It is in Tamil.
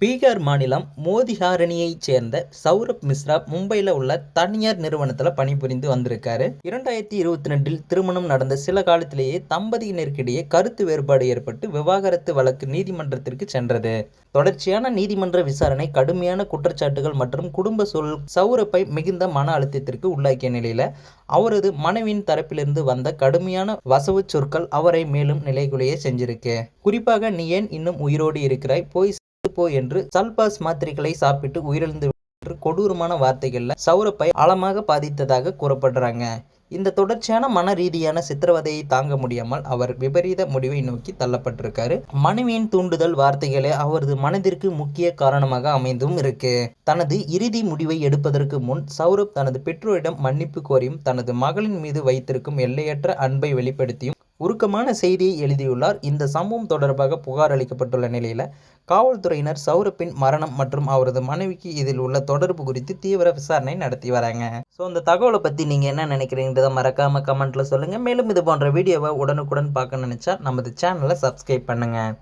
பீகார் மாநிலம் மோதிஹாரணியைச் சேர்ந்த சௌரப் மிஸ்ரா மும்பையில் உள்ள தனியார் நிறுவனத்தில் பணிபுரிந்து வந்திருக்காரு. 2022 திருமணம் நடந்த சில காலத்திலேயே தம்பதியினருக்கிடையே கருத்து வேறுபாடு ஏற்பட்டு விவாகரத்து வழக்கு நீதிமன்றத்திற்கு சென்றது. தொடர்ச்சியான நீதிமன்ற விசாரணை, கடுமையான குற்றச்சாட்டுகள் மற்றும் குடும்ப சூழல் சௌரப்பை மிகுந்த மன அழுத்தத்திற்கு உள்ளாக்கிய நிலையில அவரது மனைவியின் தரப்பிலிருந்து வந்த கடுமையான வசவு சொற்கள் அவரை மேலும் நிலைகுலைய செஞ்சிருக்கு. குறிப்பாக, "நீ ஏன் இன்னும் உயிரோடு இருக்கிறாய்? போய் போ" என்று சல்பாஸ் மாத்திரைகளை சாப்பிட்டு உயிரிழந்து என்று கொடூரமான வார்த்தைகள்ல சௌரப்பை ஆழமாக பாதித்ததாக கூறப்படுறாங்க. இந்த தொடர்ச்சியான மன ரீதியான சித்திரவதையை தாங்க முடியாமல் அவர் விபரீத முடிவை நோக்கி தள்ளப்பட்டிருக்காரு. மனைவியின் தூண்டுதல் வார்த்தைகளே அவரது மனதிற்கு முக்கிய காரணமாக அமைந்தும் இருக்கு. தனது இறுதி முடிவை எடுப்பதற்கு முன் சௌரப் தனது பெற்றோரிடம் மன்னிப்பு கோரியும் தனது மகளின் மீது வைத்திருக்கும் எல்லையற்ற அன்பை வெளிப்படுத்தியும் உருக்கமான செய்தியை எழுதியுள்ளார். இந்த சம்பவம் தொடர்பாக புகார் அளிக்கப்பட்டுள்ள நிலையில காவல்துறையினர் சௌரப்பின் மரணம் மற்றும் அவரது மனைவிக்கு இதில் உள்ள தொடர்பு குறித்து தீவிர விசாரணை நடத்தி வராங்க. ஸோ இந்த தகவலை பற்றி நீங்கள் என்ன நினைக்கிறீங்கிறத மறக்காம கமெண்ட்ல சொல்லுங்கள். மேலும் இது போன்ற வீடியோவை உடனுக்குடன் பார்க்க நினைச்சா நமது சேனலை சப்ஸ்கிரைப் பண்ணுங்கள்.